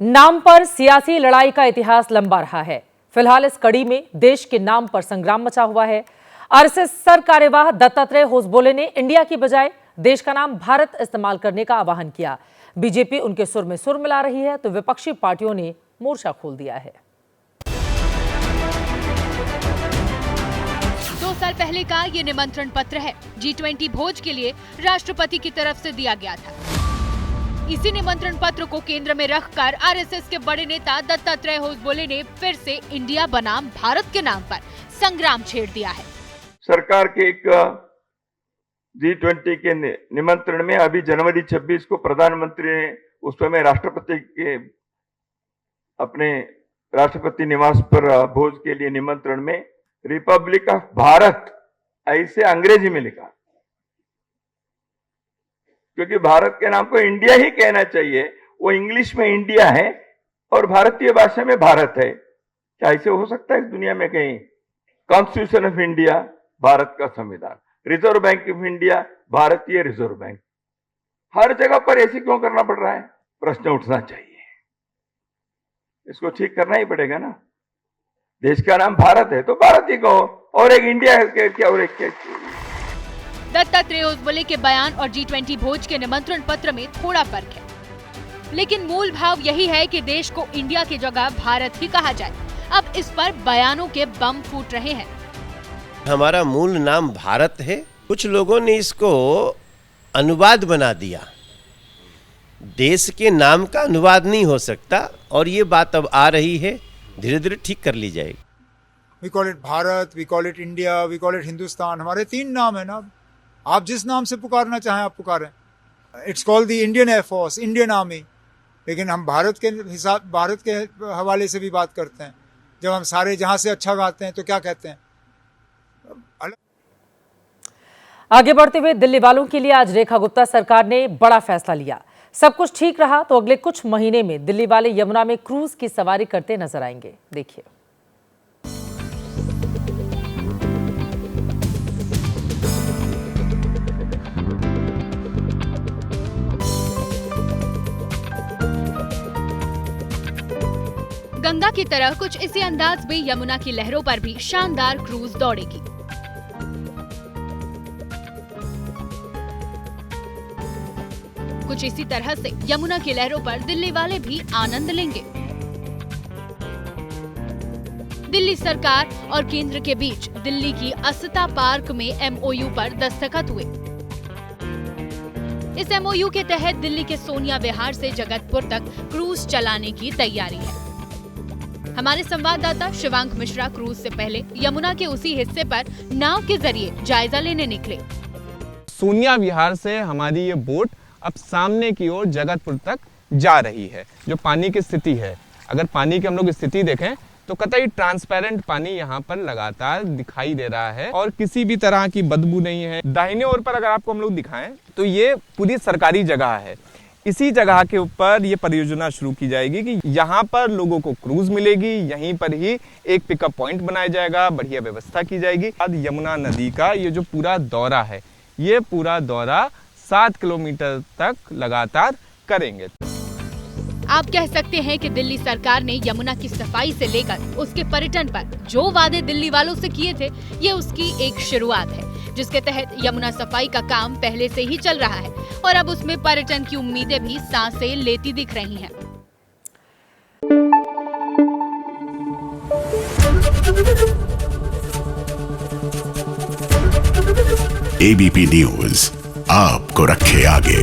नाम पर सियासी लड़ाई का इतिहास लंबा रहा है। फिलहाल इस कड़ी में देश के नाम पर संग्राम मचा हुआ है। आरएसएस सर कार्यवाह दत्तात्रेय होसबोले ने इंडिया की बजाय देश का नाम भारत इस्तेमाल करने का आह्वान किया। बीजेपी उनके सुर में सुर मिला रही है तो विपक्षी पार्टियों ने मोर्चा खोल दिया है। 2 साल पहले का ये निमंत्रण पत्र है। G20 भोज के लिए राष्ट्रपति की तरफ से दिया गया था। इसी निमंत्रण पत्र को केंद्र में रखकर आरएसएस के बड़े नेता दत्तात्रेय होसबोले ने फिर से इंडिया बनाम भारत के नाम पर संग्राम छेड़ दिया है। सरकार के एक G20 के निमंत्रण में अभी जनवरी 26 को प्रधानमंत्री ने उस समय राष्ट्रपति के अपने राष्ट्रपति निवास पर भोज के लिए निमंत्रण में रिपब्लिक ऑफ भारत ऐसे अंग्रेजी में लिखा, क्योंकि भारत के नाम को इंडिया ही कहना चाहिए। वो इंग्लिश में इंडिया है और भारतीय भाषा में भारत है। क्या ऐसे हो सकता है इस दुनिया में कहीं? कॉन्स्टिट्यूशन ऑफ इंडिया भारत का संविधान, रिजर्व बैंक ऑफ इंडिया भारतीय रिजर्व बैंक, हर जगह पर ऐसे क्यों करना पड़ रहा है? प्रश्न उठना चाहिए। इसको ठीक करना ही पड़ेगा ना। देश का नाम भारत है तो भारत ही कहो, और एक इंडिया है क्या और एक क्या? दत्तात्रेय होसबोले के बयान और G20 भोज के निमंत्रण पत्र में थोड़ा फर्क है, लेकिन मूल भाव यही है कि देश को इंडिया की जगह भारत ही कहा जाए। अब इस पर बयानों के बम फूट रहे हैं। हमारा मूल नाम भारत है, कुछ लोगों ने इसको अनुवाद बना दिया। देश के नाम का अनुवाद नहीं हो सकता और ये बात अब आ रही है, धीरे धीरे ठीक कर ली जाएगी। We call it Bharat, we call it India, we call it Hindustan. हमारे 3 नाम है ना, आप जिस नाम से पुकारना चाहें आप पुकारें। It's called the Indian air force, Indian army. लेकिन हम भारत के हवाले से भी बात करते हैं। जब हम सारे जहां से अच्छा गाते हैं तो क्या कहते हैं? आगे बढ़ते हुए दिल्ली वालों के लिए आज रेखा गुप्ता सरकार ने बड़ा फैसला लिया। सब कुछ ठीक रहा तो अगले कुछ महीने में दिल्ली वाले यमुना में क्रूज की सवारी करते नजर आएंगे। देखिए। गंगा की तरह कुछ इसी अंदाज में यमुना की लहरों पर भी शानदार क्रूज दौड़ेगी। कुछ इसी तरह से यमुना की लहरों पर दिल्ली वाले भी आनंद लेंगे। दिल्ली सरकार और केंद्र के बीच दिल्ली की अस्ता पार्क में MOU पर दस्तखत हुए। इस MOU के तहत दिल्ली के सोनिया विहार से जगतपुर तक क्रूज चलाने की तैयारी है। हमारे संवाददाता शिवांक मिश्रा क्रूज से पहले यमुना के उसी हिस्से पर नाव के जरिए जायजा लेने निकले। सोनिया विहार से हमारी ये बोट अब सामने की ओर जगतपुर तक जा रही है। जो पानी की स्थिति है, अगर पानी की हम लोग स्थिति देखें तो कतई ट्रांसपेरेंट पानी यहाँ पर लगातार दिखाई दे रहा है और किसी भी तरह की बदबू नहीं है। दाहिने ओर पर अगर आपको हम लोग दिखाएं तो ये पूरी सरकारी जगह है। इसी जगह के ऊपर ये परियोजना शुरू की जाएगी कि यहाँ पर लोगों को क्रूज मिलेगी। यहीं पर ही एक पिकअप पॉइंट बनाया जाएगा, बढ़िया व्यवस्था की जाएगी। आज यमुना नदी का ये जो पूरा दौरा है, ये पूरा दौरा 7 किलोमीटर तक लगातार करेंगे। आप कह सकते हैं कि दिल्ली सरकार ने यमुना की सफाई से लेकर उसके पर्यटन पर जो वादे दिल्ली वालों से किए थे, ये उसकी एक शुरुआत है, जिसके तहत यमुना सफाई का काम पहले से ही चल रहा है और अब उसमें पर्यटन की उम्मीदें भी सांसें लेती दिख रही हैं। ABP न्यूज आपको रखे आगे।